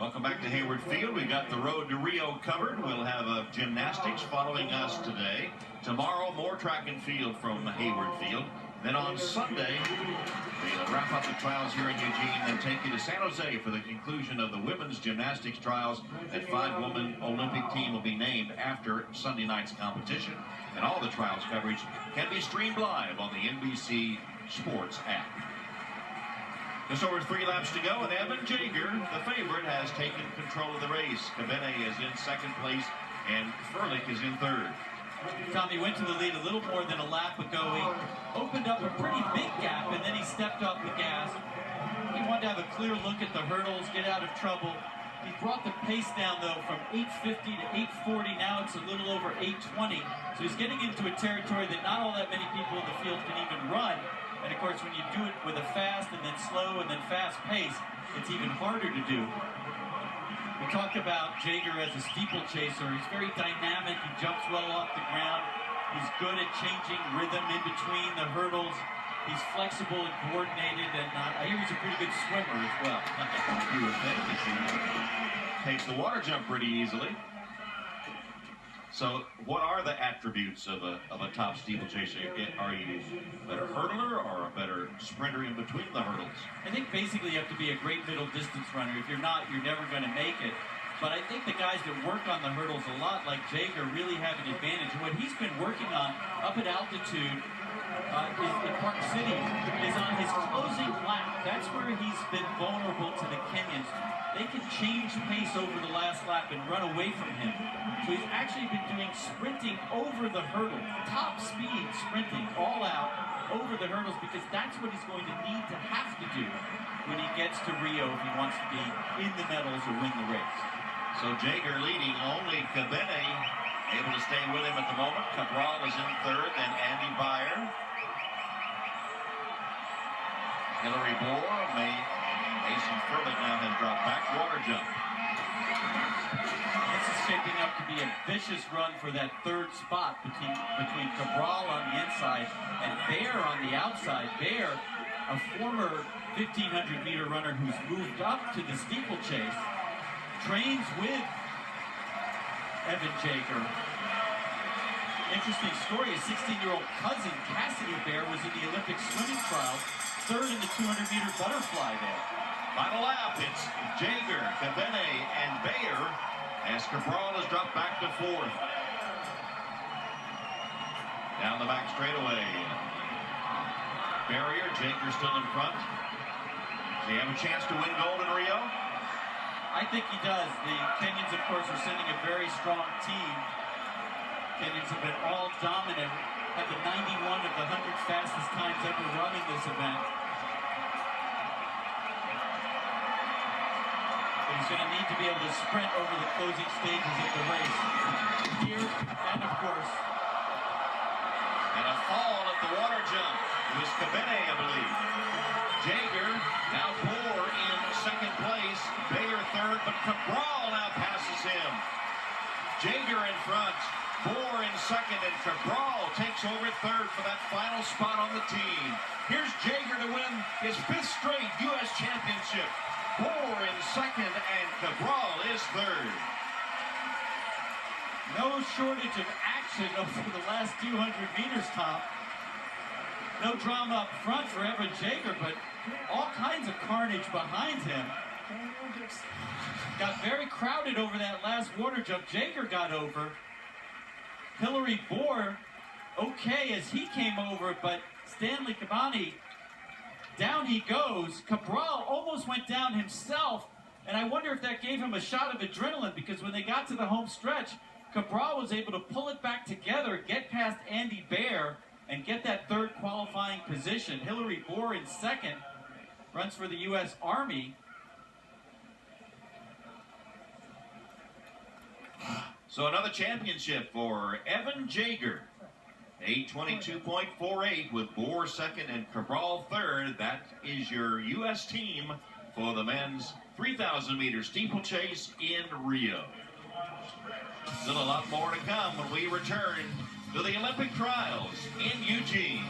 Welcome back to Hayward Field. We got the road to Rio covered. We'll have gymnastics following us today. Tomorrow, more track and field from Hayward Field. Then on Sunday, we'll wrap up the trials here in Eugene and take you to San Jose for the conclusion of the women's gymnastics trials. That 5-woman Olympic team will be named after Sunday night's competition. And all the trials coverage can be streamed live on the NBC Sports app. Just over 3 laps to go, and Evan Jager, the favorite, has taken control of the race. Cabral is in second place, and Furlick is in third. Tommy went to the lead a little more than a lap ago. He opened up a pretty big gap, and then he stepped off the gas. He wanted to have a clear look at the hurdles, get out of trouble. He brought the pace down, though, from 8:50 to 8:40. Now it's a little over 8:20. So he's getting into a territory that not all that many people in the field can even run. And of course, when you do it with a fast and then slow and then fast pace, it's even harder to do. We talked about Jager as a steeplechaser. He's very dynamic. He jumps well off the ground. He's good at changing rhythm in between the hurdles. He's flexible and coordinated, and I hear he's a pretty good swimmer as well. You would think that he takes the water jump pretty easily. So, what are the attributes of a top steeplechaser? Are you a better hurdler or a better sprinter in between the hurdles? I think basically you have to be a great middle distance runner. If you're not, you're never going to make it. But I think the guys that work on the hurdles a lot, like Jager, really have an advantage. What he's been working on up at altitude in Park City is on his closing lap. That's where he's been vulnerable to the Kenyans. They can change pace over the last lap and run away from him. So he's actually been doing sprinting over the hurdle, top speed sprinting all out over the hurdles, because that's what he's going to need to have to do when he gets to Rio if he wants to be in the medals or win the race. So Jager leading, only Cabral able to stay with him at the moment. Cabral is in third, then Andy Beyer. Hillary Bohr, Mason Furlick now has dropped back. Water jump. This is shaping up to be a vicious run for that third spot between Cabral on the inside and Bear on the outside. Bear, a former 1,500-meter runner who's moved up to the steeplechase, trains with Evan Jager. Interesting story, his 16-year-old cousin, Cassidy Bear, was in the Olympic swimming trials, third in the 200-meter butterfly there. Final lap, it's Jager, Cabral, and Beyer, as Cabral has dropped back to fourth. Down the back straightaway. Barrier, Jager still in front. Does he have a chance to win gold in Rio? I think he does. The Kenyans, of course, are sending a very strong team. Kenyans have been all dominant, had the 91 of the 100 fastest times ever running this event. But he's going to need to be able to sprint over the closing stages of the race. Here, and of course. And a fall at the water jump. It was Cabral, I believe. Jager, now Bohr in second place. Beyer third, but Cabral now passes him. Jager in front. Bohr in second, and Cabral takes over third for that final spot on the team. Here's Jager to win his 5th straight U.S. championship. Bohr in second, and Cabral is third. No shortage of action over the last 200 meters, Tom. No drama up front for Evan Jager, but all kinds of carnage behind him. Got very crowded over that last water jump. Jager got over. Hillary Bohr, okay as he came over, but Stanley Kabani, down he goes. Cabral almost went down himself, and I wonder if that gave him a shot of adrenaline, because when they got to the home stretch, Cabral was able to pull it back together, get past Andy Bear, and get that third qualifying position. Hillary Bohr in second, runs for the U.S. Army. So another championship for Evan Jager. 8:22.48 with Bohr second and Cabral third. That is your U.S. team for the men's 3,000-meter steeplechase in Rio. Still a lot more to come when we return to the Olympic trials in Eugene.